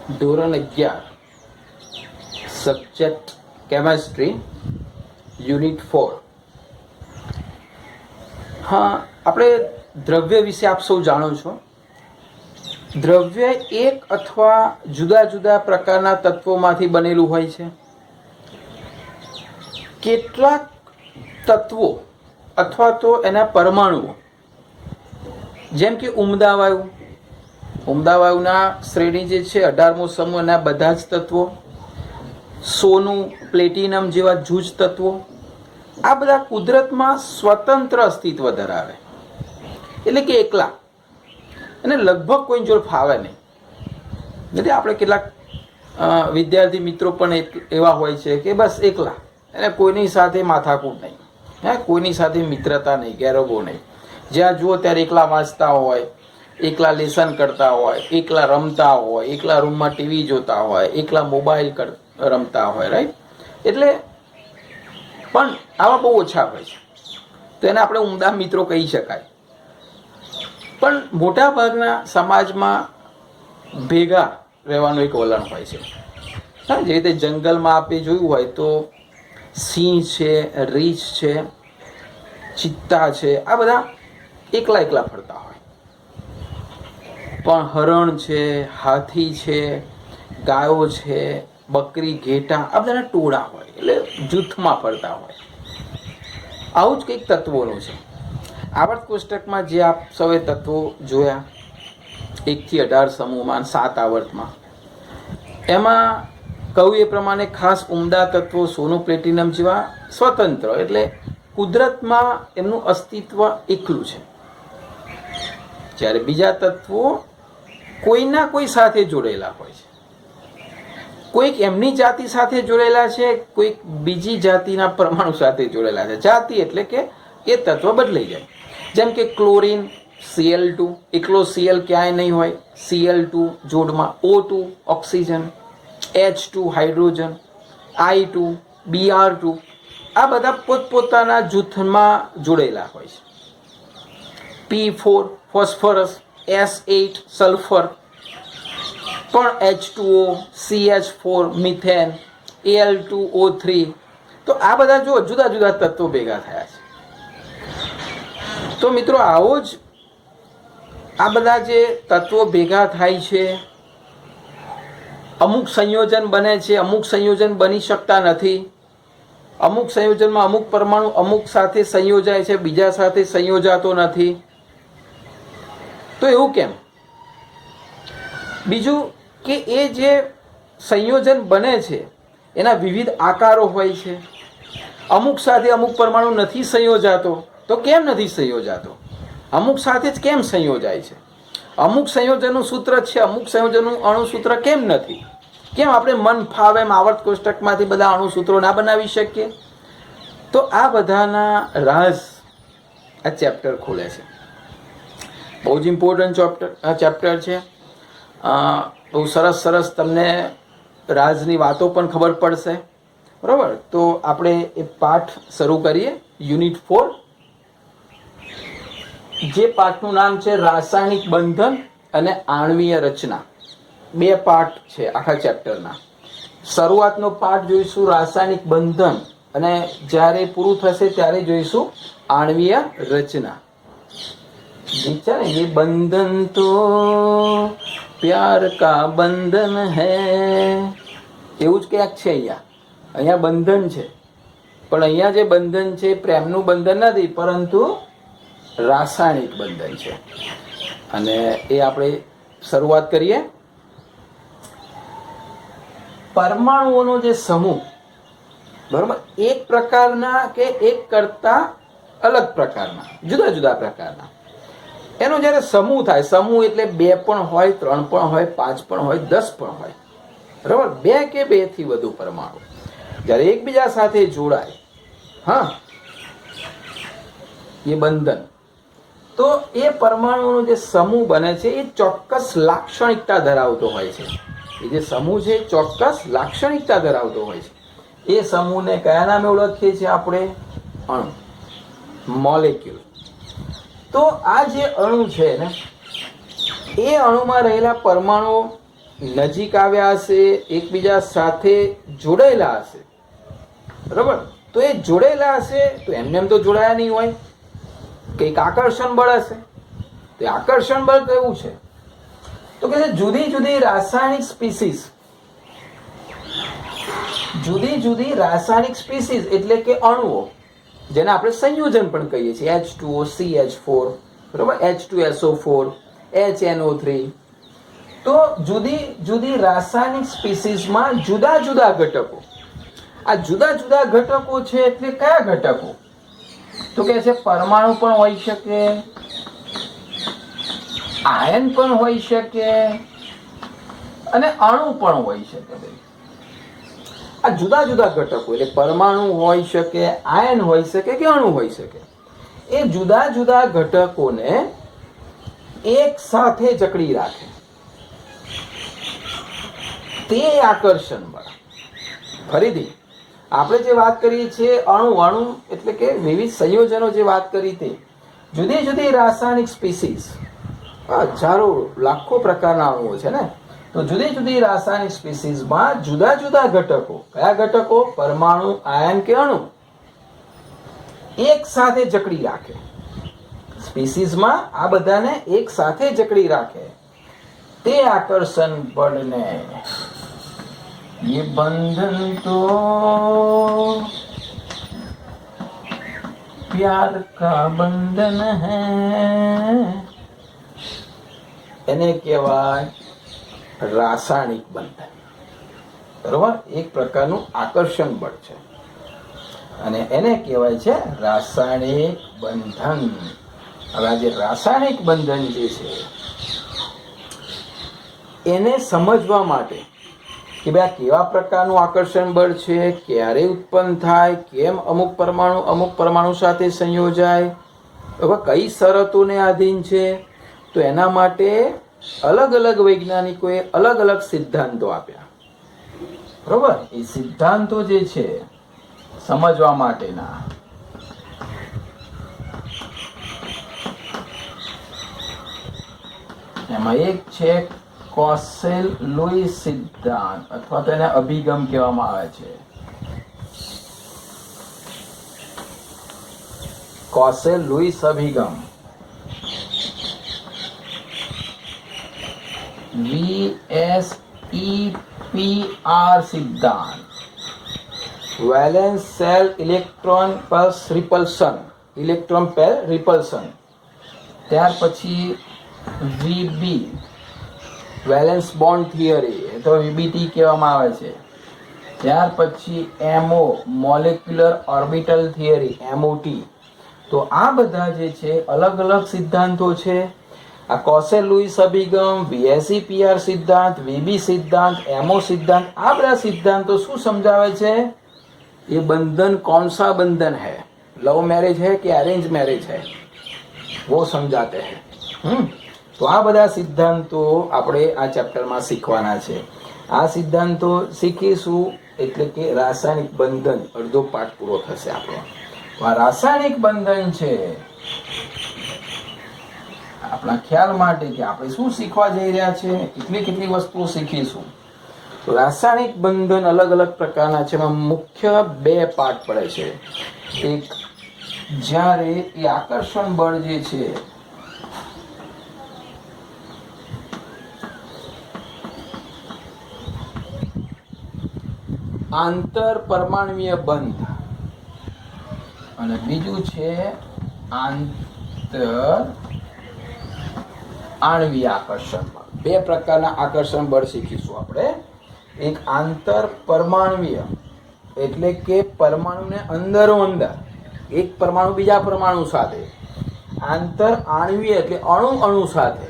ધોરણ 11 subject chemistry unit 4. હા, આપણે દ્રવ્ય વિશે આપ સૌ જાણો છો. દ્રવ્ય એક અથવા જુદા જુદા પ્રકારના તત્વોમાંથી બનેલું હોય છે. કેટલાક તત્વો અથવા તો એના પરમાણુઓ, જેમ કે ઉમદા વાયુના શ્રેણી જે છે 18મો સમૂહ, એના બધા જ તત્વો, સોનું, પ્લેટિનમ જેવા જૂજ તત્વો, આ બધા કુદરતમાં સ્વતંત્ર અસ્તિત્વ ધરાવે, એટલે કે એકલા, અને લગભગ કોઈ જોડે ફાવે નહીં. એટલે આપણે કેટલાક વિદ્યાર્થી મિત્રો પણ એવા હોય છે કે બસ એકલા, એને કોઈની સાથે માથાકૂટ નહીં, કોઈની સાથે મિત્રતા નહીં, ગેરબો નહીં. જ્યાં જુઓ ત્યારે એકલા વાંચતા હોય, એકલા લેસન કરતા હોય, એકલા રમતા હોય, એકલા રૂમમાં ટીવી જોતા હોય, એકલા મોબાઈલ રમતા હોય, રાઈટ. એટલે પણ આવા બહુ ઓછા હોય છે, તો એને આપણે ઉમદા મિત્રો કહી શકાય. પણ મોટા ભાગના સમાજમાં ભેગા રહેવાનું એક વલણ હોય છે. જે રીતે જંગલમાં આપણે જોયું હોય તો સિંહ છે, રીંછ છે, ચિત્તા છે, આ બધા એકલા એકલા ફરતા હોય. પણ હરણ છે, હાથી છે, ગાયો છે, બકરી, ઘેટા, આ બધાના ટોળા હોય, એટલે જૂથમાં ફરતા હોય. આવું જ કંઈક તત્વોનું છે. આવર્ત કોષ્ટકમાં જે આપ સૌએ તત્વો જોયા 1 થી 18 સમૂહમાં 7 આવર્તમાં, એમાં કહ્યું એ પ્રમાણે ખાસ ઉમદા તત્વો સોનું, પ્લેટિનમ જેવા સ્વતંત્ર, એટલે કુદરતમાં એમનું અસ્તિત્વ એકલું છે. જ્યારે બીજા તત્વો કોઈના કોઈ સાથે જોડેલા હોય છે. કોઈક એમની જાતિ સાથે જોડેલા છે, કોઈક બીજી જાતિના પરમાણુ સાથે જોડેલા છે. જાતિ એટલે કે એ તત્વ બદલાઈ જાય. જેમ કે ક્લોરીન Cl2, એકલો Cl ક્યાંય નહીં હોય, Cl2 જોડમાં O2 oxygen, H2 hydrogen, I2, Br2, આ બધા પોતપોતાના જૂથમાં જોડેલા હોય છે. P4 ફોસ્ફરસ, S8 સલ્ફર, પણ H2O, CH4 મિથેન, Al2O3, તો આ બધા જો જુદા જુદા તત્વો ભેગા થયા છે. તો મિત્રો આવો જ આ બધા જે તત્વો ભેગા થાય છે, અમુક સંયોજન બને છે, અમુક સંયોજન બની શકતા નથી. અમુક સંયોજનમાં અમુક પરમાણુ અમુક સાથે સંયોજાય છે, બીજા સાથે સંયોજાતો નથી. તો એવું કેમ? બીજું કે એ જે સંયોજન બને છે એના વિવિધ આકારો હોય છે. અમુક સાથે અમુક પરમાણુ નથી સંયોજાતો, તો કેમ નથી સંયોજાતો? અમુક સાથે જ કેમ સંયોજાય છે? અમુક સંયોજનનું સૂત્ર છે, અમુક સંયોજનનું અણુસૂત્ર કેમ નથી? કેમ આપણે મન ફાવે એમ આવર્ત કોષ્ટકમાંથી બધા અણુસૂત્રો ના બનાવી શકીએ? તો આ બધાના રાઝ આ ચેપ્ટર ખોલે છે. બહુ જ ઇમ્પોર્ટન્ટ ચેપ્ટર છે. બહુ સરસ સરસ તમને રાજની વાતો પણ ખબર પડશે, બરાબર? તો આપણે એ પાઠ શરૂ કરીએ, યુનિટ 4. જે પાઠનું નામ છે રાસાયણિક બંધન અને આણ્વીય રચના. 2 પાઠ છે આખા ચેપ્ટરના. શરૂઆતનો પાઠ જોઈશું રાસાયણિક બંધન, અને જ્યારે પૂરું થશે ત્યારે જોઈશું આણ્વીય રચના. ઠીક છે ને? ये बंधन तो प्यार का बंधन है, એવું જ ક્યાંક છે. અહીંયા બંધન છે, પણ અહીંયા જે બંધન છે પ્રેમનું બંધન નથી, પરંતુ રાસાયણિક બંધન છે. અને એ આપણે શરૂઆત કરીએ. પરમાણુઓનો જે સમૂહ, બરોબર, એક પ્રકારના કે એક કરતા અલગ પ્રકારના, જુદા જુદા પ્રકારના, એનો જ્યારે સમૂહ થાય, સમૂહ એટલે 2 પણ હોય, 3 પણ હોય, 5 પણ હોય, 10 પણ હોય, બરાબર, 2 કે 2 થી વધુ પરમાણુ જ્યારે એકબીજા સાથે જોડાય, હા, એ બંધન, તો એ પરમાણુનો જે સમૂહ બને છે એ ચોક્કસ લાક્ષણિકતા ધરાવતો હોય છે. એ જે સમૂહ છે એ ચોક્કસ લાક્ષણિકતા ધરાવતો હોય છે. એ સમૂહને કયા નામે ઓળખીએ છીએ આપણે? અણુ, મોલેક્યુલ. તો આ જે અણુ છે ને, એ અણુમાં રહેલા પરમાણુઓ નજીક આવ્યા હશે, એકબીજા સાથે જોડાયેલા હશે, બરાબર? તો એ જોડાયેલા હશે તો એમને એમ તો જોડાયા નહીં હોય, કંઈક આકર્ષણ બળ હશે. તો આકર્ષણ બળ કેવું છે? તો કે જુદી જુદી રાસાયણિક સ્પીસીસ, જુદી જુદી રાસાયણિક સ્પીસીસ એટલે કે અણુઓ, જેને આપણે સંયોજન પણ કહીએ છીએ, H2O CH4, બરાબર, H2SO4 HNO3. તો જુદી જુદી રાસાયણિક સ્પીસીસમાં જુદા જુદા ઘટકો. આ જુદા જુદા ઘટકો છે એટલે કયા ઘટકો? તો કે છે પરમાણુ પણ હોઈ શકે, આયન પણ હોઈ શકે અને અણુ પણ હોઈ શકે. આ જુદા જુદા ઘટકો એટલે પરમાણુ હોઈ શકે, આયન હોઈ શકે કે અણુ હોઈ શકે. એ જુદા જુદા ઘટકોને એક સાથે જકડી રાખે તે આકર્ષણ બળ. ફરીથી આપણે જે વાત કરીએ છીએ અણુ એટલે કે વિવિધ સંયોજનો, જે વાત કરી તે જુદી જુદી રાસાયણિક સ્પીસીસ, હજારો લાખો પ્રકારના અણુઓ છે ને. તો જુદી જુદી રાસાયણિક સ્પીસીસમાં જુદા જુદા ઘટકો, કયા ઘટકો? પરમાણુ, આયન કે અણુ, એક સાથે જકડી રાખે. સ્પીસીસમાં આ બધાને એક સાથે જકડી રાખે તે આકર્ષણ બળને, ये बंधन तो प्यार का बंधन है, એને કહેવાય રાસાયણિક બંધન. બરોબર? એક પ્રકારનું આકર્ષણ બળ છે અને એને કહેવાય છે રાસાયણિક બંધન. હવે આ જે રાસાયણિક બંધન જે છે એને સમજવા માટે કે ભાઈ આ કેવા પ્રકારનું આકર્ષણ બળ છે, ક્યારે ઉત્પન્ન થાય, કેમ અમુક પરમાણુ સાથે સંયોજાય, હવે કઈ શરતોને આધીન છે, તો એના માટે અલગ અલગ વૈજ્ઞાનિકોએ અલગ અલગ સિદ્ધાંતો આપ્યા. બરોબર? એ સિદ્ધાંતો જે છે સમજવા માટેના, એમાં એક છે કોસેલ-લુઈસ સિદ્ધાંત, અથવા તો એને અભિગમ કહેવામાં આવે છે. કોસેલ-લુઈસ અભિગમ, VSEPR સિદ્ધાંત, valence shell electron pairs repulsion, electron pair repulsion. ત્યાર પછી VB, વેલેન્સ બોન્ડ થિયરી, એ તો VBT કહેવામાં આવે છે. ત્યાર પછી MO, molecular orbital theory, MOT. તો આ બધા જે છે અલગ અલગ સિદ્ધાંતો છે. આ કોસેલ-લુઈસ અભિગમ, VSEPR સિદ્ધાંત, VB સિદ્ધાંત, MO સિદ્ધાંત, આ બધા સિદ્ધાંતો શું સમજાવે છે? ये बंधन कौन सा बंधन है, लव मैरिज है कि अरेंज मैरिज है, वो समझाते हैं. તો આ બધા સિદ્ધાંતો આપણે આ ચેપ્ટરમાં શીખવાના છે. આ સિદ્ધાંતો શીખીશું એટલે કે રાસાયણિક બંધન અડધો પાઠ પૂરો થશે આપણો. આ રાસાયણિક બંધન છે આપણા ખ્યાલ માટે કે આપણે શું શીખવા જઈ રહ્યા છે, કેટલી વસ્તુઓ શીખીશું. તો રાસાયણિક બંધન અલગ અલગ પ્રકારના છે. એમાં મુખ્ય બે પાર્ટ પડે છે. એક, જ્યારે એ આકર્ષણ બળ જે છે આંતર પરમાણુય બંધ, અને બીજું છે આંતર આણ્વીય આકર્ષણ બળ. બે પ્રકારના આકર્ષણ બળ શીખીશું આપણે. એક આંતર પરમાણુય એટલે કે પરમાણુને અંદરો અંદર, એક પરમાણુ બીજા પરમાણુ સાથે. આંતર આણ્વીય એટલે અણુ સાથે.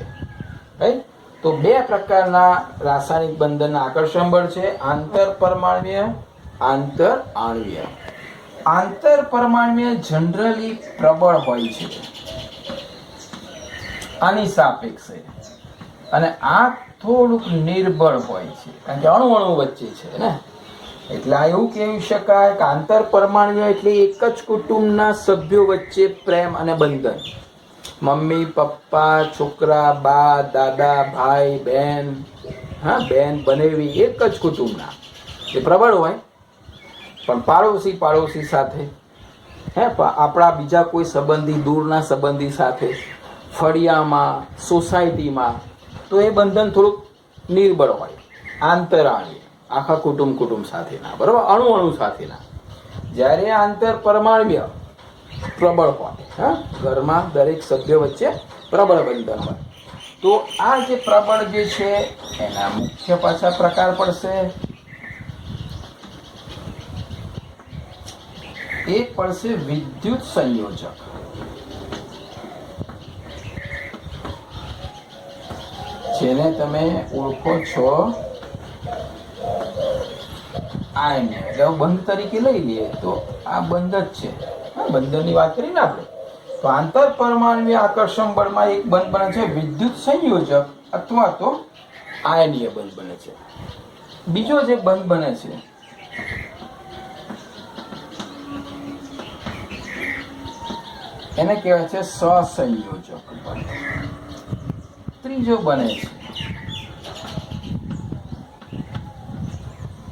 રાઈટ? તો બે પ્રકારના રાસાયણિક બંધનના આકર્ષણ બળ છે, આંતર પરમાણુય, આંતર આણ્વીય. આંતર પરમાણુય જનરલી પ્રબળ હોય છે આની સાપેક્ષે, અને આ થોડુંક નિર્બળ હોય છે કારણ કે અણુ વચ્ચે છે ને. એટલે આ એવું કહી શકાય કે આંતર પરમાણુય એટલે એક જ કુટુંબના સભ્યો વચ્ચે પ્રેમ અને બંધન. મમ્મી, પપ્પા, છોકરા, બા, દાદા, ભાઈ, બહેન, હા, બેન બનેવી એક જ કુટુંબના એ પ્રબળ હોય, પણ પાડોશી સાથે આપણા બીજા કોઈ સંબંધી, દૂરના સંબંધી સાથે, ફળિયામાં, સોસાયટીમાં, તો એ બંધન થોડુંક નિર્બળ હોય, આંતરાળીય, આખા કુટુંબ સાથેના, બરાબર, અણુ સાથેના. જ્યારે આંતર પરમાણ્વીય પ્રબળ હોય, ઘરમાં દરેક સભ્ય વચ્ચે પ્રબળ બંધન હોય. તો આ જે પ્રબળ જે છે એના મુખ્ય પાછા પ્રકાર પડશે. એક પડશે વિદ્યુત સંયોજક. જેને તમે ઓળખો છો આયન. એટલે બંધ તરીકે લઈ લઈએ તો આ બંધ જ છે. બંધનની વાત કરીને આપણે તો આંતર પરમાણ્વીય આકર્ષણ બળમાં એક બંધ બને છે વિદ્યુત સંયોજક અથવા તો આયનીય બંધ બને છે. બીજો જે બંધ બને છે એને કહેવાય છે સહસંયોજક બંધ. ત્રીજો બને છે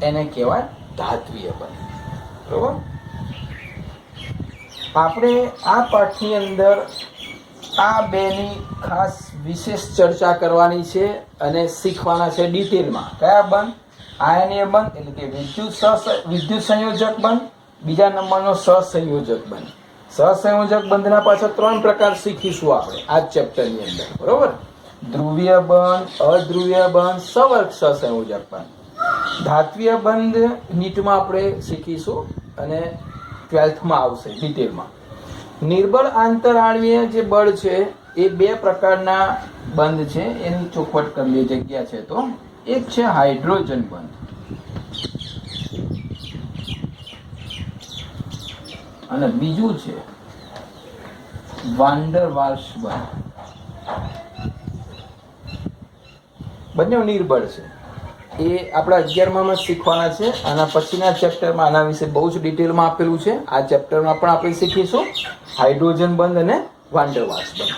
એને કહેવાય ધાત્વીય બંધ. બરોબર. આપણે આ પાઠની અંદર આ બેની ખાસ વિશેષ ચર્ચા કરવાની છે અને શીખવાના છે ડિટેલમાં. કયા બંધ? આયનીય બંધ એટલે કે વિદ્યુત સંયોજક બંધ. બીજા નંબરનો સહસંયોજક બંધ. સહસંયોજક બંધના પાછળ 3 પ્રકાર શીખીશું આપણે આ ચેપ્ટરની અંદર. બરોબર. ધ્રુવીય બંધ, અધ્રુવીય બંધ, સવર્ગ સહસંયોજક બંધ. ધાત્વીય બંધ નીટમાં આપણે શીખીશું અને 12થમાં આવશે ડિટેલમાં. નિર્બળ આંતરાણ્વીય જે બળ છે એ 2 પ્રકારના બંધ છે. એની ચોખવટ કરવી જગ્યા છે તો એક છે હાઇડ્રોજન બંધ અને બીજું છે વાન ડર વાલ્સ બંધ. બંને નિર્બળ છે. એ આપણા 11માં શીખવાના છે. આના પછીના ચેપ્ટરમાં આના વિશે બહુ જ ડિટેલમાં આપેલું છે. આ ચેપ્ટરમાં પણ આપણે શીખીશું હાઇડ્રોજન બંધ અને વાન ડર વાલ્સ બંધ.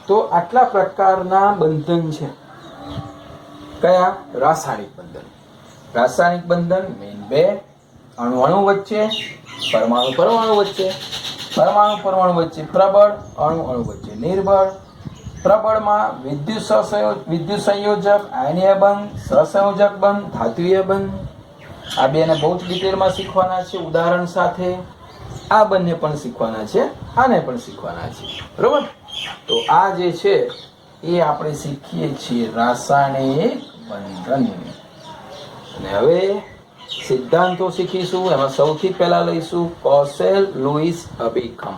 તો આટલા પ્રકારના બંધન છે. કયા? રાસાયણિક બંધન. રાસાયણિક બંધન મેઇન 2: અણુ વચ્ચે, પરમાણુ વચ્ચે, પરમાણુ વચ્ચે પ્રબળ, અણુ વચ્ચે નિર્બળ. પ્રબળમાં વિદ્યુત સંયોજક, આયનીય બંધ, સહસંયોજક બંધ, ધાત્વીય બંધ. આ બેને બહુ જ ડિટેલમાં શીખવાના છે ઉદાહરણ સાથે. આ બંને પણ શીખવાના છે, આને પણ શીખવાના છે. બરોબર. તો આ જે છે એ આપણે શીખીએ છીએ રાસાયણિક બંધન. અને હવે સિદ્ધાંતો શીખીશું. એમાં સૌથી પહેલા લઈશું કોસેલ લુઈસ અભિગમ.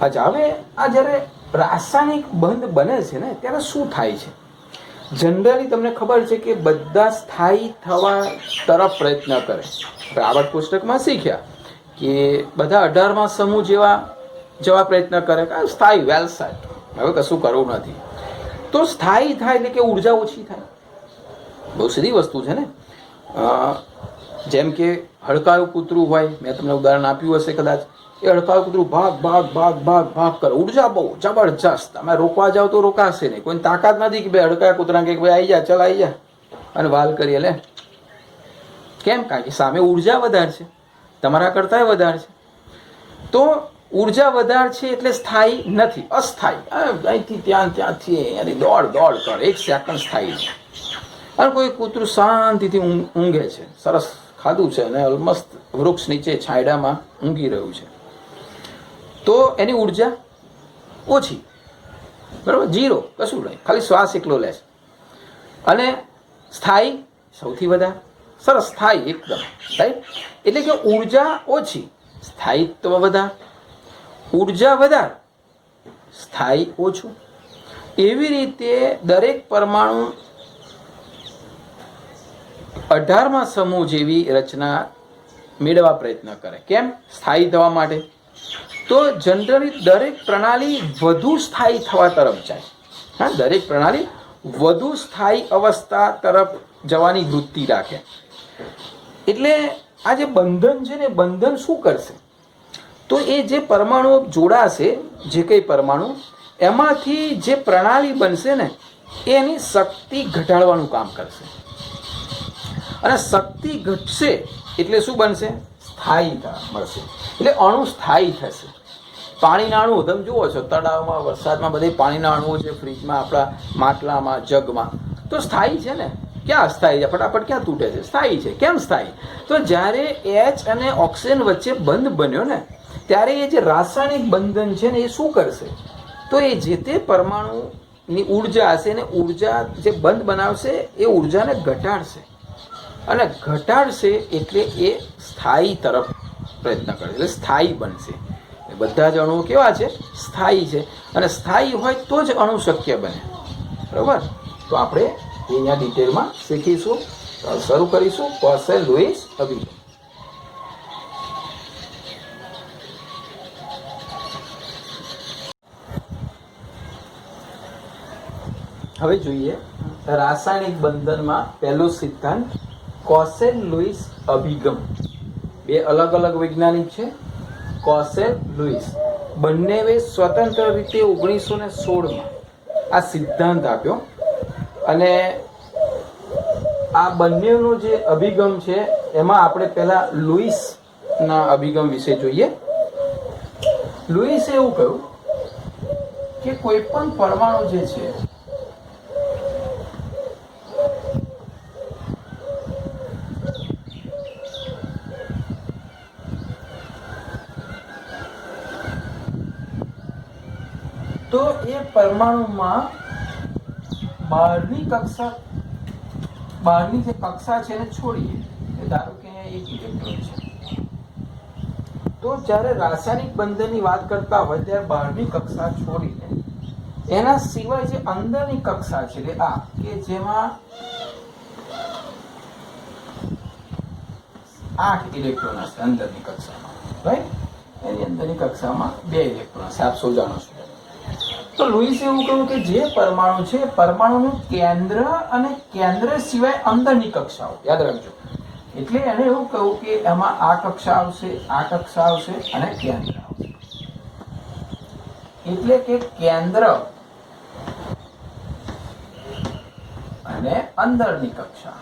અચ્છા, હવે આ જ્યારે રાસાયણિક બંધ બને છે ને ત્યારે શું થાય છે? જનરલી તમને ખબર છે કે બધા સ્થાયી થવા તરફ પ્રયત્ન કરે. રાબર્ટ પુસ્તકમાં શીખ્યા કે બધા 18માં સમૂહ જેવા પ્રયત્ન કરે કે સ્થાયી વેલ સેટ, હવે કશું કરવું નથી. તો સ્થાયી થાય એટલે કે ઉર્જા ઓછી થાય. બહુ સીધી વસ્તુ છે ને. જેમ કે હડકાયું કૂતરું હોય, મેં તમને ઉદાહરણ આપ્યું હશે કદાચ. એ હડકાયું કૂતરું ભાગ કરે, ઉર્જા બહુ જબરજસ્ત. તમે રોકવા જાઓ તો રોકાશે નહીં. કોઈને તાકાત નથી કે ભાઈ હડકાયા કૂતરા કે ભાઈ આવી જા, ચાલ આવી જા અને વાલ કરીએ લે. કેમ? કારણ કે સામે ઉર્જા વધારે છે, તમારા કરતાં વધારે છે. તો ઉર્જા વધારે છે એટલે સ્થાયી નથી, અસ્થાયી. અહીંથી ત્યાંથી એની દોડ કરે, 1 સેકન્ડ સ્થાયી છે. અને કોઈ કૂતરું શાંતિથી ઊંઘે છે, સરસ ખાધું છે અને ઓલમોસ્ટ વૃક્ષ નીચે છાંયડામાં ઊંઘી રહ્યું છે, તો એની ઉર્જા ઓછી. બરાબર, 0, કશું નહીં, ખાલી શ્વાસ એકલો લે છે. અને સ્થાયી સૌથી વધારે, સરસ સ્થાયી એકદમ રાઈટ. એટલે કે ઉર્જા ઓછી, સ્થાયિત્વ વધારે. ઉર્જા વધારે, સ્થાયી ઓછું. એવી રીતે દરેક પરમાણુ 18માં સમૂહ જેવી રચના મેળવવા પ્રયત્ન કરે. કેમ? સ્થાયી થવા માટે. તો જનરલી દરેક પ્રણાલી વધુ સ્થાયી થવા તરફ જાય. હા, દરેક પ્રણાલી વધુ સ્થાયી અવસ્થા તરફ જવાની વૃત્તિ રાખે. એટલે આ જે બંધન છે ને, બંધન શું કરશે? તો એ જે પરમાણુ જોડાશે, જે કંઈ પરમાણુ, એમાંથી જે પ્રણાલી બનશે ને એની શક્તિ ઘટાડવાનું કામ કરશે. અને શક્તિ ઘટશે એટલે શું બનશે? સ્થાયીતા મળશે. એટલે અણુ સ્થાયી થશે. પાણીના અણુ તમે જુઓ છો તળાવમાં, વરસાદમાં બધે પાણીના અણુઓ છે, ફ્રીજમાં, આપણા માટલામાં, જગમાં, તો સ્થાયી છે ને. ક્યાં અસ્થાયી છે? ફટાફટ ક્યાં તૂટે છે? સ્થાયી છે. કેમ સ્થાયી? તો જ્યારે એચ અને ઓક્સિજન વચ્ચે બંધ બન્યો ને ત્યારે એ જે રાસાયણિક બંધન છે ને એ શું કરશે? તો એ જે તે પરમાણુની ઉર્જા હશે ને ઉર્જા જે બંધ બનાવશે એ ઉર્જાને ઘટાડશે, અને ઘટાડશે એટલે એ સ્થાયી તરફ પ્રયત્ન કરશે, એટલે સ્થાયી બનશે. બધા જ અણુઓ કેવા છે? સ્થાયી છે. અને સ્થાયી હોય તો જ અણુ શક્ય બને. બરાબર? તો આપણે અહીંયા ડિટેલમાં શીખીશું. શરૂ કરીશું કોસેલ લુઈસ અભિગમ. હવે જોઈએ રાસાયણિક બંધનમાં પહેલો સિદ્ધાંત કોસેલ લુઈસ અભિગમ. બે અલગ અલગ વૈજ્ઞાનિક છે, કોસેલ લુઈસ. બંનેએ સ્વતંત્ર રીતે 1916માં આ સિદ્ધાંત આપ્યો. અને આ બંનેનો જે અભિગમ છે એમાં આપણે પહેલા લુઈસના અભિગમ વિશે જોઈએ. લુઈસે એવું કહ્યું કે કોઈ પણ પરમાણુ જે છે તો એ પરમાણુમાં બહારની જે કક્ષા છે એને છોડીએ. ધારો કે એક ઇલેક્ટ્રોન છે, તો જ્યારે રાસાયણિક બંધનની વાત કરતા હોય ત્યારે બહારની કક્ષા છોડીને એના સિવાય જે અંદરની કક્ષા છે એટલે આ કે જેમાં 8 ઇલેક્ટ્રોન હશે અંદરની કક્ષામાં, રાઈટ? એની અંદરની કક્ષામાં 2 ઇલેક્ટ્રોન હશે. આપ સૌ જાણો છો. તો લુઈસે એવું કહ્યું કે જે પરમાણુ છે પરમાણુનું કેન્દ્ર અને કેન્દ્ર સિવાય અંદરની કક્ષાઓ યાદ રાખજો. એટલે એને એવું કહ્યું કે એમાં આ કક્ષા આવશે, આ કક્ષા આવશે અને કેન્દ્ર આવશે. એટલે કે કેન્દ્ર અને અંદરની કક્ષા.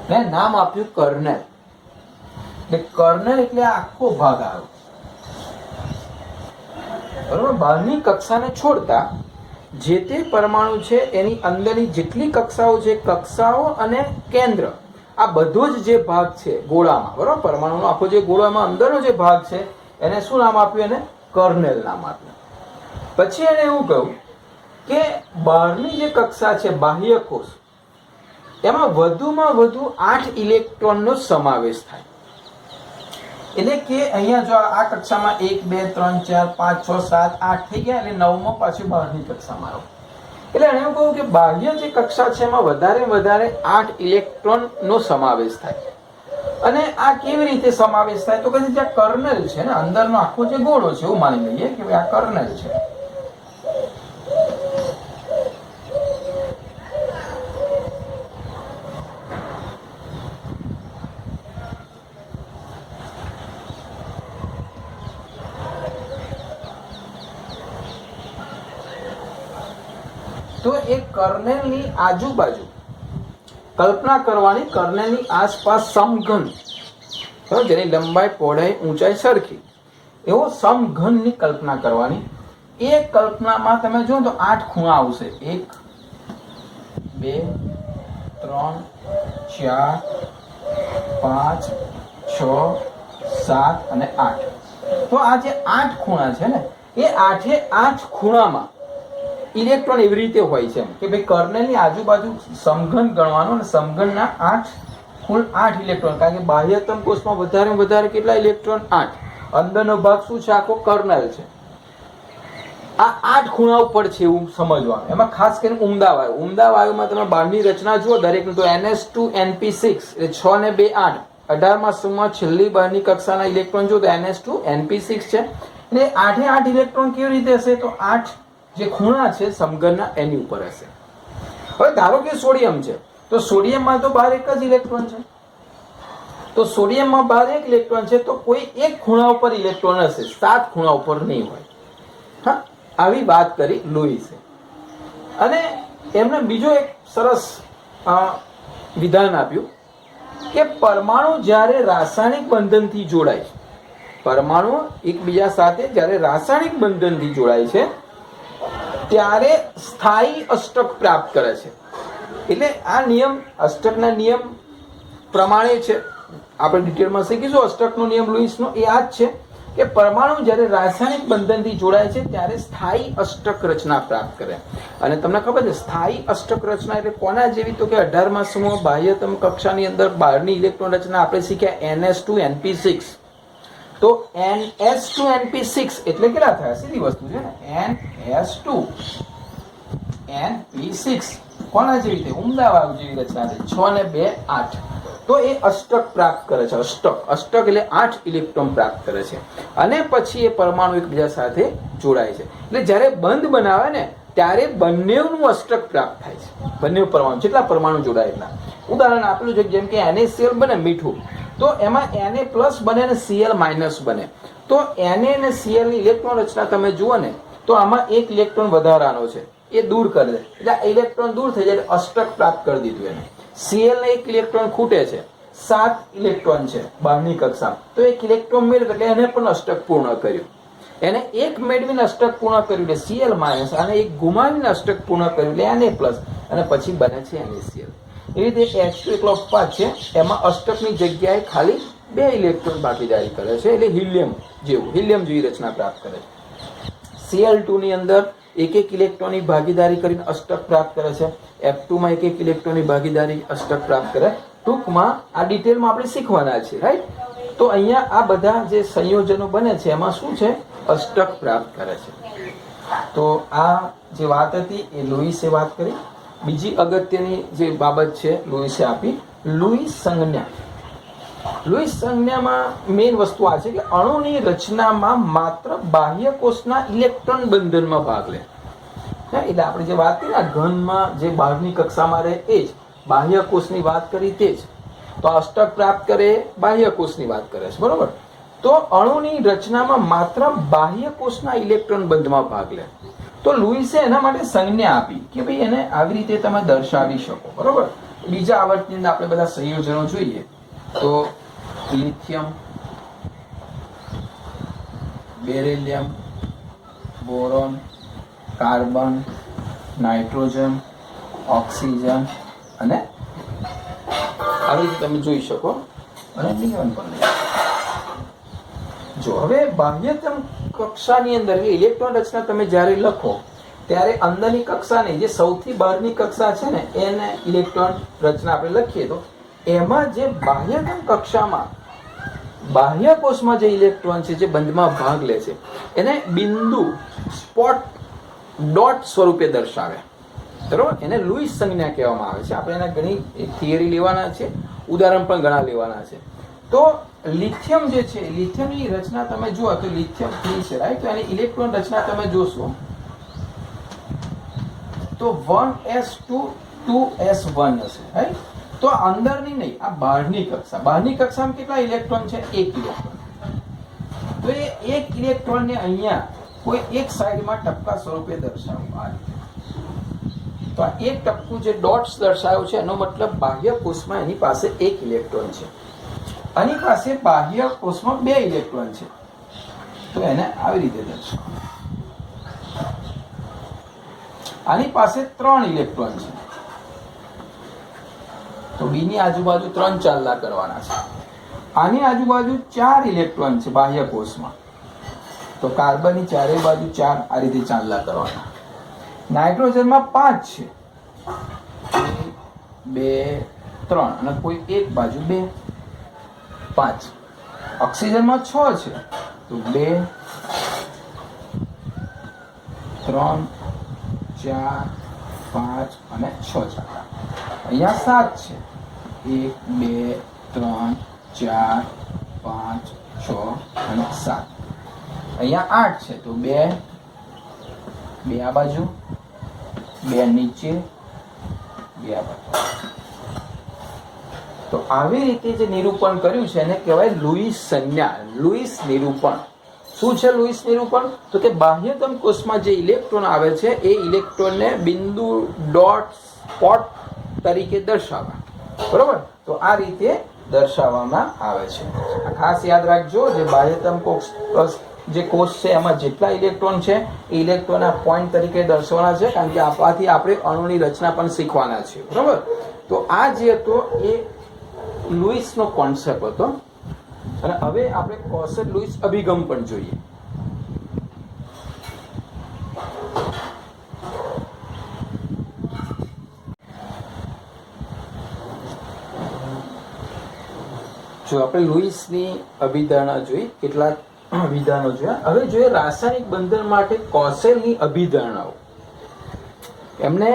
મેં નામ આપ્યું કર્નેલ. કર્નેલ એટલે આખો ભાગ આવ્યો. બરોબર? બહારની કક્ષાને છોડતા જે તે પરમાણુ છે એની અંદરની જેટલી કક્ષાઓ છે, કક્ષાઓ અને કેન્દ્ર, આ બધો જ જે ભાગ છે ગોળામાં, બરોબર, પરમાણુનો આખો જે ગોળામાં અંદરનો જે ભાગ છે એને શું નામ આપ્યું? એને કર્નેલ નામ આપ્યું. પછી એને એવું કહ્યું કે બહારની જે કક્ષા છે બાહ્ય કોષ, એમાં વધુમાં વધુ 8 ઇલેક્ટ્રોનનો સમાવેશ થાય. એટલે કે અહીંયા જો આ કક્ષામાં 1 2 3 4 5 6 7 8 થઈ ગયા, એટલે 9મો પાછું બહારની કક્ષામાં આવો. એટલે એને એવું કહ્યું કે બાહ્ય જે કક્ષા છે એમાં વધારે 8 ઇલેક્ટ્રોનનો સમાવેશ થાય. અને આ કેવી રીતે સમાવેશ થાય? તો કે જ્યાં કર્નલ છે ને અંદરનો આખો જે ગોળો છે એવું માની લઈએ કે આ કર્નલ છે. તો એ કર્નેલની આજુબાજુ કલ્પના કરવાની, કર્નેલની આસપાસ સમઘન, જેની લંબાઈ પહોળાઈ ઊંચાઈ સરખી, એવો સમઘનની કલ્પના કરવાની. એ કલ્પનામાં તમે જો તો 8 ખૂણા આવશે. 1 2 3 4 5 6 7 અને 8. તો આ જે 8 ખૂણા છે ને એ 8 ખૂણામાં ઇલેક્ટ્રોન એવી રીતે હોય છે કે ભાઈ કર્નેલની આજુબાજુ સમઘન ગણવાનો, અને સમઘનના કુલ 8 ઇલેક્ટ્રોન, કારણ કે બાહ્યતમ કોષમાં વધારે કેટલા ઇલેક્ટ્રોન? 8. અંદરનો ભાગ શું છે? આખો કર્નલ છે. આ 8 ખૂણા ઉપર છે એવું સમજવાનું. એમાં ખાસ કરીને ઉમદા વાયુમાં તમે બહારની રચના જુઓ દરેકનું, તો NH2 NP6 એટલે 6 ને 2 8. 18મા સમૂહમાં છેલ્લી બહારની કક્ષાના ઇલેક્ટ્રોન જુઓ તો NH2 NP6 છે. એટલે 8 ઇલેક્ટ્રોન કેવી રીતે હશે? તો 8 જે ખૂણા છે સમઘનના એની ઉપર હશે. હવે ધારો કે સોડિયમ છે, તો સોડિયમમાં તો બહાર એક જ ઇલેક્ટ્રોન છે. તો સોડિયમમાં 12 ઇલેક્ટ્રોન છે, તો કોઈ એક ખૂણા ઉપર ઇલેક્ટ્રોન હશે, 7 ખૂણા ઉપર નહીં હોય. હા, આવી વાત કરી લુઈસે. અને એમને બીજો એક સરસ વિધાન આપ્યું કે પરમાણુ જ્યારે રાસાયણિક બંધનથી જોડાય, પરમાણુ એકબીજા સાથે જ્યારે રાસાયણિક બંધનથી જોડાય છે ત્યારે સ્થાયી અષ્ટક પ્રાપ્ત કરે છે. એટલે આ નિયમ અષ્ટકના નિયમ પ્રમાણે છે. આપણે ડિટેલમાં શીખીશું અષ્ટકનો નિયમ લુઈસનો. એ આ જ છે કે પરમાણુ જ્યારે રાસાયણિક બંધનથી જોડાય છે ત્યારે સ્થાયી અષ્ટક રચના પ્રાપ્ત કરે. અને તમને ખબર છે સ્થાયી અષ્ટક રચના એટલે કોના જેવી? તો કે 18મા સમૂહ બાહ્યતમ કક્ષાની અંદર બહારની ઇલેક્ટ્રોન રચના આપણે શીખ્યા NS2 NP6. તો NS2 NP6 એટલે કેટલા થયા? સીધી વસ્તુ છે ને, NS2 NP6 કોના જેવી છે? ઉમદાવાળા જેવી રચના છે. 6 ને 2 8. તો એ અષ્ટક પ્રાપ્ત કરે છે. અષ્ટક એટલે 8 ઇલેક્ટ્રોન પ્રાપ્ત કરે છે. અને પછી એ પરમાણુ એકબીજા સાથે જોડાય છે. એટલે જ્યારે બંધ બનાવે ને ત્યારે બંનેનું અષ્ટક પ્રાપ્ત થાય છે. બંને પરમાણુ જેટલા પરમાણુ જોડાય એટલા. ઉદાહરણ આપેલું છે જેમ કે NaCl બને મીઠું, તો એમાં Na+ બને અને Cl- બને. તો Na અને Cl ની ઇલેક્ટ્રોન રચના તમે જુઓ ને તો આમાં એક ઇલેક્ટ્રોન વધારાનો છે, એ દૂર કરી દે એટલે ઇલેક્ટ્રોન દૂર થઈ જાય, અષ્ટક પ્રાપ્ત કરી દીધું એને. Cl ને એક ઇલેક્ટ્રોન ખૂટે છે, 7 ઇલેક્ટ્રોન છે બહારની કક્ષામાં, તો એક ઇલેક્ટ્રોન મેળવે એટલે એને પણ અષ્ટક પૂર્ણ કર્યું. એને એક મેળવીને અષ્ટક પૂર્ણ કર્યું એટલે Cl- અને એક ગુમાવીને અષ્ટક પૂર્ણ કર્યું એટલે Na+, અને પછી બને છે NaCl. એવી રીતે H2 એકલો અપવાદ છે, એમાં અષ્ટકની જગ્યાએ ખાલી 2 ઇલેક્ટ્રોન ભાગીદારી કરે છે, એટલે હિલિયમ જેવી રચના પ્રાપ્ત કરે છે. Cl2 ની અંદર એક ઇલેક્ટ્રોનની ભાગીદારી કરીને અષ્ટક પ્રાપ્ત કરે છે. F2 માં એક ઇલેક્ટ્રોનની ભાગીદારી અષ્ટક પ્રાપ્ત કરે. ટૂંકમાં આ ડિટેલમાં આપણે શીખવાના છે, રાઈટ? તો અહીંયા આ બધા જે સંયોજનો બને છે એમાં શું છે? અષ્ટક પ્રાપ્ત કરે છે. તો આ જે વાત હતી એ લુઈસે વાત કરી. બીજી અગત્યની જે બાબત છે લુઈસે આપી, લુઈસ સંજ્ઞા. લુઈસ સંજ્ઞામાં મેઇન વસ્તુ આ છે કે અણુની રચનામાં માત્ર બાહ્ય કોષના ઇલેક્ટ્રોન બંધનમાં ભાગ લે. એટલે આપણે જે વાત કરી ને ઘનમાં જે બહારની કક્ષામાં રહે એ જ બાહ્ય કોષની વાત કરી તે જ. તો અષ્ટક પ્રાપ્ત કરે બાહ્ય કોષની વાત કરે છે, બરોબર? તો અણુની રચનામાં માત્ર બાહ્ય કોષના ઇલેક્ટ્રોન બંધમાં ભાગ લે. તો લુઈસે એના માટે સંજ્ઞા આપી કે ભાઈ એને આવી રીતે તમે દર્શાવી શકો, બરોબર? બીજા આવર્તની અંદર આપણે બધા સંયોજનો જોઈએ તો lithium, beryllium, boron, carbon, nitrogen, oxygen અને આવી રીતે તમે જોઈ શકો. અને નિયન પણ જો હવે બાહ્યતમ કક્ષાની અંદર ઇલેક્ટ્રોન રચના તમે જ્યારે લખો ત્યારે અંદરની કક્ષાની જે સૌથી બહારની કક્ષા છે ને એને ઇલેક્ટ્રોન રચના આપણે લખીએ તો એમાં જે બાહ્યતમ કક્ષામાં બાહ્ય કોષમાં જે ઇલેક્ટ્રોન છે જે બંધમાં ભાગ લે છે એને બિંદુ સ્પોટ ડોટ સ્વરૂપે દર્શાવે, બરોબર? એને લુઈસ સંજ્ઞા કહેવામાં આવે છે. આપણે એના ઘણી થિયરી લેવાના છે, ઉદાહરણ પણ ઘણા લેવાના છે. તો લિથિયમ જે છે, લિથિયમની રચના તમે જુઓ તો લિથિયમ 3 છે, રાઈટ? તો એની ઇલેક્ટ્રોન રચના તમે જોશો તો 1s2 2s1 હશે, રાઈટ? તો અંદરની નહીં, આ બહારની કક્ષા. બહારની કક્ષામાં કેટલા ઇલેક્ટ્રોન છે? 1 ઇલેક્ટ્રોન. તો એ 1 ઇલેક્ટ્રોનને અહીંયા કોઈ એક સાઈડમાં ટપકા સ્વરૂપે દર્શાવવું આ રીતે. તો આ એક ટપકું જે ડોટ્સ દર્શાવ્યું છે એનો મતલબ બાહ્ય કોષમાં એની પાસે 1 ઇલેક્ટ્રોન છે. આની પાસે બાહ્ય કોષમાં 2 ઇલેક્ટ્રોન છે, તો એને આવી રીતે દર્શાવો. આની પાસે 3 ઇલેક્ટ્રોન છે, તો બીની આજુબાજુ 3 ચાંદલા કરવાના છે. આની આજુબાજુ 4 ઇલેક્ટ્રોન છે બાહ્ય કોષમાં, તો કાર્બનની ચારે બાજુ 4 આ રીતે ચાંદલા કરવાના. નાઇટ્રોજનમાં 5 છે, 2 3 અને કોઈ એક બાજુ 2 5. ઓક્સિજનમાં 6 છે, તો 2 3 4 5 અને 6 ચાંદલા. અહીંયા 7 છે, 1 2 3 4 5 6 અને 7. અહીંયા 8 છે, તો 2 આ બાજુ, 2 નીચે, 2 આ બાજુ. તો આવી રીતે જે નિરૂપણ કર્યું છે એને કહેવાય લુઈસ સંજ્ઞા, લુઈસ નિરૂપણ. શું છે લુઈસ નિરૂપણ? તો કે બાહ્યતમ કોષમાં જે ઇલેક્ટ્રોન આવે છે એ ઇલેક્ટ્રોનને બિંદુ, ડોટ, સ્પોટ તરીકે દર્શાવવા. બરોબર? તો આ રીતે દર્શાવવામાં આવે છે. ખાસ યાદ રાખજો, જે બાહ્યતમ કોષ જે કોષ છે એમાં જેટલા ઇલેક્ટ્રોન છે એ ઇલેક્ટ્રોનના પોઈન્ટ તરીકે દર્શાવવાના છે, કારણ કે આથી આપણે અણુની રચના પણ શીખવાના છે. બરોબર? તો આ જે હતો એ લુઈસનો કોન્સેપ્ટ હતો. અને હવે આપણે કોસેટ લુઈસ અભિગમ પણ જોઈએ. જો આપણે લુઈસની અભિધારણા જોઈ, કેટલાક વિધાનો જોયા. હવે જોઈએ રાસાયણિક બંધન માટે કોસેલની અભિધારણાઓ. એમને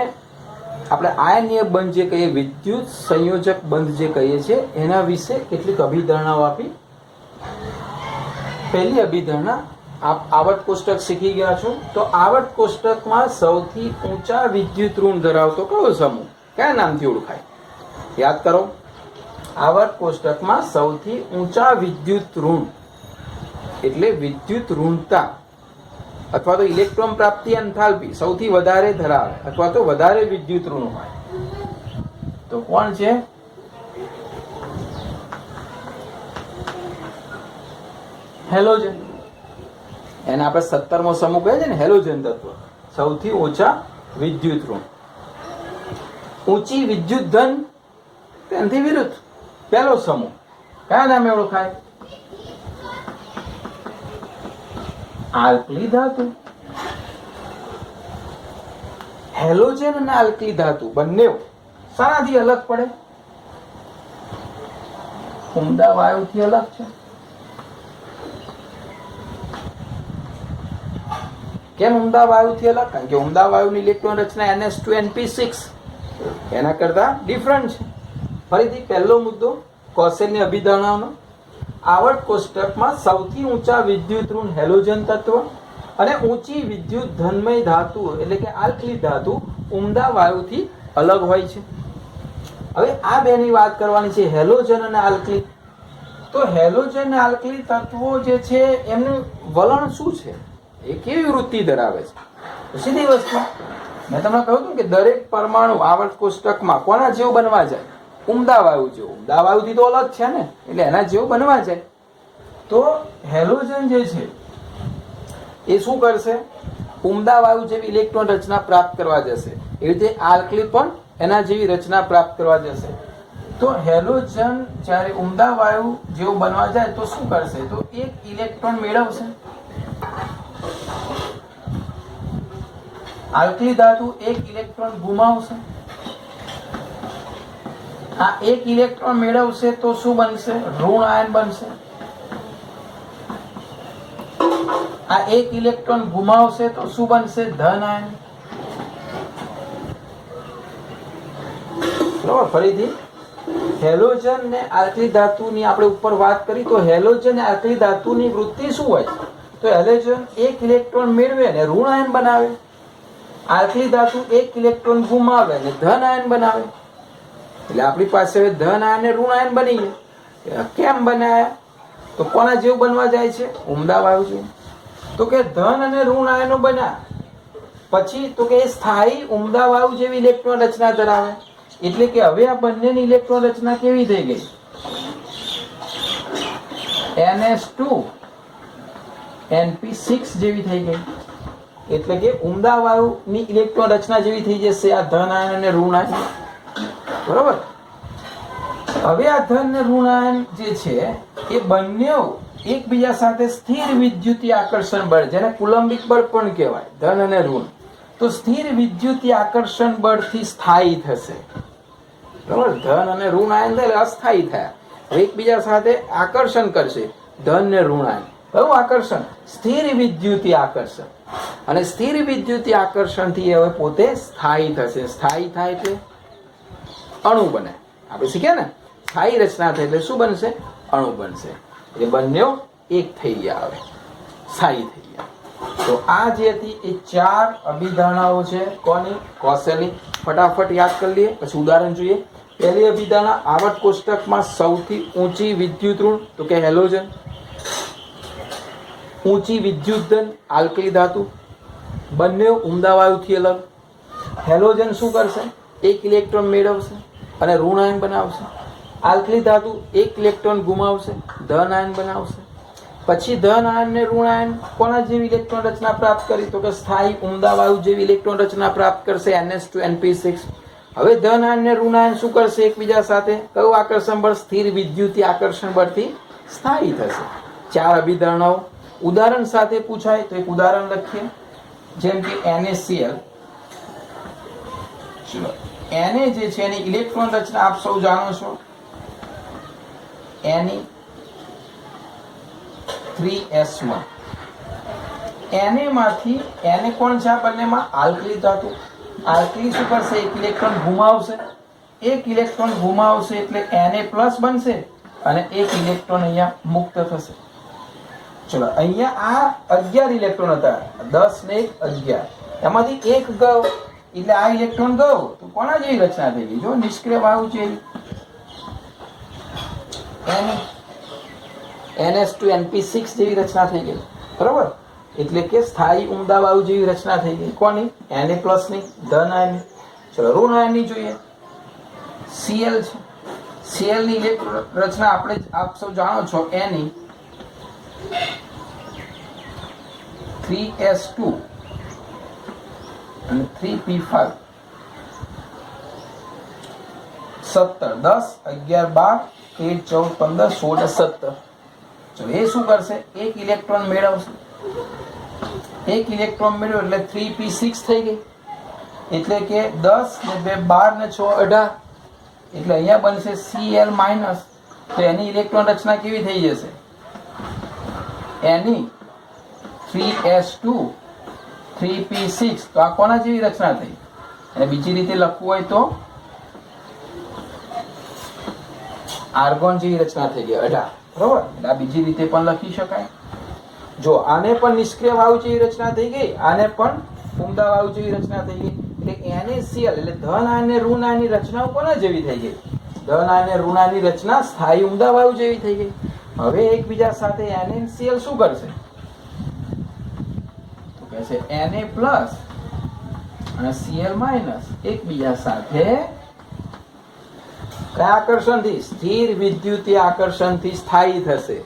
આપણે આયનીય બંધ જે કહીએ, વિદ્યુત સંયોજક બંધ જે કહીએ છીએ, એના વિશે કેટલીક અભિધારણાઓ આપી. પહેલી અભિધારણા, આપ આવર્ત કોષ્ટક શીખી ગયા છો, તો આવર્ત કોષ્ટકમાં સૌથી ઊંચા વિદ્યુત ઋણ ધરાવતો કયો સમૂહ કયા નામથી ઓળખાય? યાદ કરો. આવર્ત કોષ્ટકમાં સૌથી ઊંચા વિદ્યુત ઋણ એટલે વિદ્યુત ઋણતા અથવા તો ઇલેક્ટ્રોન પ્રાપ્તિ એન્થાલ્પી સૌથી વધારે ધરાવે અથવા તો વધારે વિદ્યુત ઋણ હોય તો કોણ છે? હેલોજન. એને આપણે 17મો સમૂહ કહે છે ને, હેલોજન તત્વ. સૌથી ઓછા વિદ્યુત ઋણ. ઊંચી વિદ્યુત ધન તેનાથી વિરુદ્ધ પહેલો સમૂહ કયા નામે ઓળખાય? આલ્કલી ધાતુ. હેલોજન અને આલ્કલી ધાતુ બંને શાનાથી અલગ પડે? ઉમદા વાયુથી અલગ છે. કેમ ઉમદા વાયુથી અલગ? કારણ કે ઉમદા વાયુની ઇલેક્ટ્રોન રચના NH2np6 એના કરતા ડિફરન્ટ છે. ફરીથી પહેલો મુદ્દો કોસેલની અભિધારણાનો. આવર્ત કોષ્ટકમાં સૌથી ઊંચા વિદ્યુત ઋણ હેલોજન તત્વ અને ઊંચી વિદ્યુત ધનમય ધાતુ એટલે કે આલ્કલી ધાતુ ઉમદા વાયુથી અલગ હોય છે. હવે આ બેની વાત કરવાની છે, હેલોજન અને આલ્કલી. તો હેલોજન અને આલ્કલી તત્વો જે છે એમનું વલણ શું છે? એ કેવી વૃત્તિ ધરાવે છે? સીધી વસ્તુ મેં તમને કહ્યું હતું કે દરેક પરમાણુ આવર્ત કોષ્ટકમાં કોના જેવું બનવા જાય? ઉમદા વાયુ જેવું. ઉમદા વાયુથી તો અલગ છે ને, એટલે એના જેવું બનવા જાય. તો હેલોજન જે છે એ શું કરશે? ઉમદા વાયુ જેવી ઇલેક્ટ્રોન રચના પ્રાપ્ત કરવા જશે. એવી રીતે આલ્કલી પણ એના જેવી રચના પ્રાપ્ત કરવા જશે. તો હેલોજન જ્યારે ઉમદા વાયુ જેવું બનવા જાય તો શું કરશે? તો એક ઇલેક્ટ્રોન મેળવશે. આલ્કલી ધાતુ એક ઇલેક્ટ્રોન ગુમાવશે. આ એક ઇલેક્ટ્રોન મેળવશે તો શું બનશે? ઋણ આયન બનશે. આ એક ઇલેક્ટ્રોન ગુમાવશે તો શું બનશે? ધન આયન. બરાબર? ફરીથી હેલોજન ને આલ્કલી ધાતુની આપણે ઉપર વાત કરી તો હેલોજન અને આલ્કલી ધાતુની વૃત્તિ શું હોય? તો હેલોજન એક ઇલેક્ટ્રોન મેળવે ને ઋણ આયન બનાવે. આલ્કલી ધાતુ એક ઇલેક્ટ્રોન ગુમાવે ને ધન આયન બનાવે. એટલે આપણી પાસે ધન આયન અને ઋણ આયન બની ગયા. કેમ બનાયા? તો કોના જેવું બનવા જાય છે? ઉમદા વાયુ જેવું. તો કે ધન અને ઋણ આયનો બન્યા પછી તો કે સ્થાયી ઉમદા વાયુ જેવી ઇલેક્ટ્રોન રચના ધરાવે. એટલે કે હવે આ બંનેની ઇલેક્ટ્રોન રચના કેવી થઈ ગઈ? NH2np6 જેવી થઈ ગઈ. એટલે કે ઉમદા વાયુની ઇલેક્ટ્રોન રચના જેવી થઈ જશે આ ધન આયન અને ઋણ આયન. બરોબર? હવે આ ધન અને ઋણ આયન જે છે એ બંને એકબીજા સાથે સ્થિર વિદ્યુતીય આકર્ષણ બળ, જેને કુલંબિક બળ પણ કહેવાય, ધન અને ઋણ. તો સ્થિર વિદ્યુતીય આકર્ષણ બળથી સ્થાયી થશે. બરાબર? ધન અને ઋણ આયન અસ્થાયી થયા. એકબીજા સાથે આકર્ષણ કરશે ધન ને ઋણ આયન. કયું આકર્ષણ? સ્થિર વિદ્યુતીય આકર્ષણ. અને સ્થિર વિદ્યુતીય આકર્ષણથી હવે પોતે સ્થાયી થશે. સ્થાયી થાય એટલે અણુ બને. આપણે શીખ્યા ને, સ્થાયી રચના થાય એટલે શું બનશે? અણુ બનશે. એ બંને એક થઈ ગયા, હવે સ્થાયી થઈ ગયા. તો આ જે હતી એ 4 અભિધારણાઓ છે. કોની? કોસેલની. ફટાફટ યાદ કરી લઈએ, પછી ઉદાહરણ જોઈએ. પહેલી અભિધાના આવર્ત કોષ્ટકમાં સૌથી ઊંચી વિદ્યુત ઋણ તો કે હેલોજન, ઊંચી વિદ્યુત ધન આલ્કલી ધાતુ, બંને ઉમદા વાયુથી અલગ. હેલોજન શું કરશે? એક ઇલેક્ટ્રોન મેળવશે અને ઋણ આયન બનાવશે. આલ્કલી ધાતુ એક ઇલેક્ટ્રોન ગુમાવશે, ધન આયન બનાવશે. પછી ધન આયન ને ઋણ આયન કોના જેવી ઇલેક્ટ્રોન રચના પ્રાપ્ત કરી? તો કે સ્થાયી ઉમદા વાયુ જેવી ઇલેક્ટ્રોન રચના પ્રાપ્ત કરશે, NH2 NP6. હવે ધન આયન ને ઋણ આયન શું કરશે એકબીજા સાથે? કયું આકર્ષણ બળ? સ્થિર વિદ્યુતીય આકર્ષણ બળથી સ્થાયી થશે. 4 અભિધારણાઓ ઉદાહરણ સાથે પૂછાય તો એક ઉદાહરણ લખીએ, જેમ કે NaCl. ચલો, Na જે છે એની ઇલેક્ટ્રોન રચના આપ સૌ જાણો છો, Ne3S1. Na માંથી Na કોણ છે? આ બંનેમાં આલ્કલી ધાતુ. આલ્કલી શું કરશે? એક ઇલેક્ટ્રોન ગુમાવશે. એક ઇલેક્ટ્રોન ગુમાવશે એટલે Na+ બનશે અને એક ઇલેક્ટ્રોન અહીંયા મુક્ત થશે. ચલો, અહીંયા આ 11 ઇલેક્ટ્રોન હતા, 10 ને 11, એમાંથી એક ગયો એટલે આ ઇલેક્ટ્રોન ગયો તો કોના જેવી રચના થઈ ગઈ? જો નિષ્ક્રિય વાયુ છે, NH2 NP6 જેવી રચના થઈ ગઈ, બરોબર? એટલે કે સ્થાયી ઉમદા વાયુ જેવી રચના થઈ ગઈ. કોની? Na+ ની, ધન આયન. ચલો, ઋણ આયન ની જોઈએ. Cl છે. Cl ની ઇલેક્ટ્રોન રચના આપણે આપ સૌ જાણો છો, Na3S2 અને 3p5. 17, 10, 11, 12, 13, 14, 15, 16, 17. ચલો, એ શું કરશે? એક ઇલેક્ટ્રોન મેળવશે. એક ઇલેક્ટ્રોન મેળવ્યો એટલે 3p6 થઈ ગઈ. એટલે કે 10 ને 2 12 ને 6 18. એટલે અહીંયા બનશે Cl-. તો એની ઇલેક્ટ્રોન રચના કેવી થઈ જશે? Na3S2 3p6. તો આ કોના જેવી રચના થઈ? અને બીજી રીતે લખવું હોય તો આર્ગોન જેવી રચના થઈ ગઈ, 18, બરોબર? એટલે આ બીજી રીતે પણ લખી શકાય. જો આને પણ નિષ્ક્રિય વાયુ જેવી રચના થઈ ગઈ, આને પણ ઉમદા વાયુ જેવી રચના થઈ ગઈ. એટલે NaCl એટલે ધન આયન ને ઋણ આયનની રચનાઓ કોના જેવી થઈ ગઈ? ધન આયન ને ૃણ આયનની રચના સ્થાયી ઉમદા વાયુ જેવી થઈ ગઈ. હવે એકબીજા સાથે NaCl શું કરશે? તો કહે છે Na+ અને Cl- એકબીજા સાથે કયા આકર્ષણથી? સ્થિર વિદ્યુતીય આકર્ષણથી સ્થાયી થશે.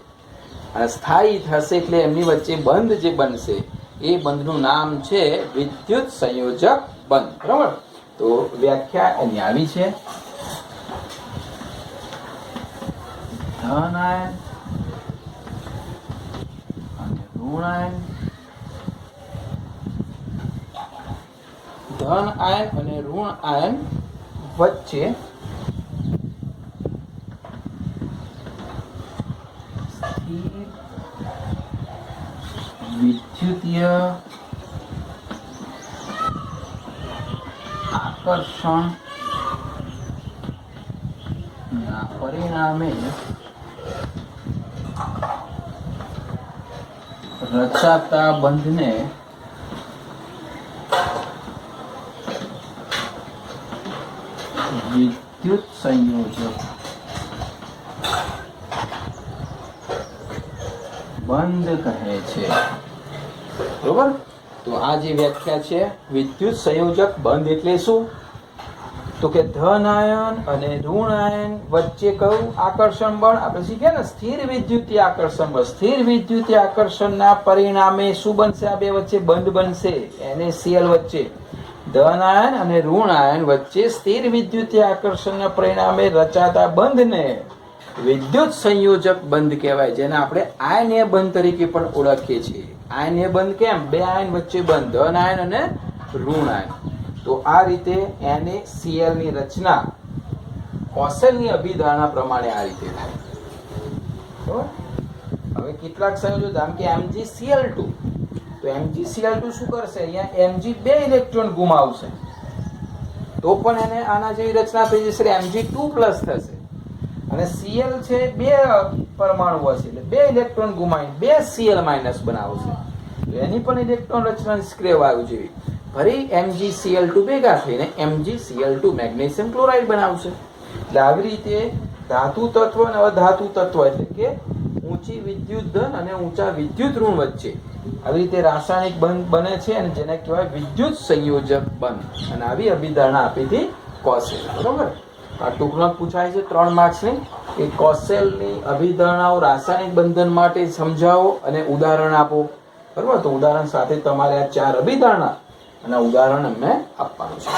અને સ્થાયી થશે એટલે એમની વચ્ચે બંધ જે બનશે એ બંધનું નામ છે વિદ્યુત સંયોજક બંધ, બરાબર? તો વ્યાખ્યા એની આવી છે. ધન આયન અને ઋણ આયન, ધન આયન અને ઋણ આયન વચ્ચે વિદ્યુતીય આકર્ષણ ના પરિણામે રચાતા બંધને વિદ્યુત સંયોજક બંધ કહે છે, બરોબર? તો આ જે વ્યાખ્યા છે વિદ્યુત સંયોજક બંધ એટલે શું? તો કે ધન આયન અને ઋણ આયન વચ્ચે કયું આકર્ષણ બળ? આપણે શીખ્યા ને, સ્થિર વિદ્યુતીય આકર્ષણ બળ. સ્થિર વિદ્યુતીય આકર્ષણના પરિણામે શું બનશે? આ બે વચ્ચે બંધ બનશે. NaCl વચ્ચે ધન આયન અને ઋણ આયન વચ્ચે સ્થિર વિદ્યુતીય આકર્ષણના પરિણામે રચાતા બંધને વિદ્યુત સંયોજક બંધ કહેવાય, જેને આપણે આયનીય બંધ તરીકે પણ ઓળખીએ છીએ. આયનીય બંધ કેમ? બે આયન વચ્ચે બંધ, ધન આયન અને ઋણ આયન. તો આ રીતે NaCl ની રચના કોસેલની અભિધારણા પ્રમાણે આ રીતે થાય, બરાબર? હવે કેટલાક સંયોજનો જેમ કે MgCl2, તો MgCl2 શું કરશે? અહીંયા Mg 2 ઇલેક્ટ્રોન ગુમાવશે તો પણ એને આના જેવી રચના થઈ જશે, Mg2+ થશે. અને Cl છે 2 પરમાણુ હશે એટલે 2 ઇલેક્ટ્રોન ગુમાવી 2 Cl- બનાવશે. તો એની પણ ઇલેક્ટ્રોન રચના નિષ્ક્રિય વાયુ જેવી. ફરી MgCl2 ભેગા થઈને MgCl2 મેગ્નેશિયમ ક્લોરાઇડ બનાવશે. એટલે આવી રીતે ધાતુ તત્વ અને અધાતુ તત્વ એટલે કે ઊંચી વિદ્યુત ધન અને ઊંચા વિદ્યુત ઋણ વચ્ચે આવી રીતે રાસાયણિક બંધ બને છે અને જેને કહેવાય વિદ્યુત સંયોજક બંધ. અને આવી અભિધારણા આપી હતી કોસેલ. બરોબર, આ ટૂંકમાં પૂછાય છે 3 માર્ક્સની કે કોસેલની અભિધારણાઓ રાસાયણિક બંધન માટે સમજાવો અને ઉદાહરણ આપો. બરોબર, તો ઉદાહરણ સાથે તમારે આ 4 અભિધારણા અને ઉદાહરણ અમને આપવાનું છે.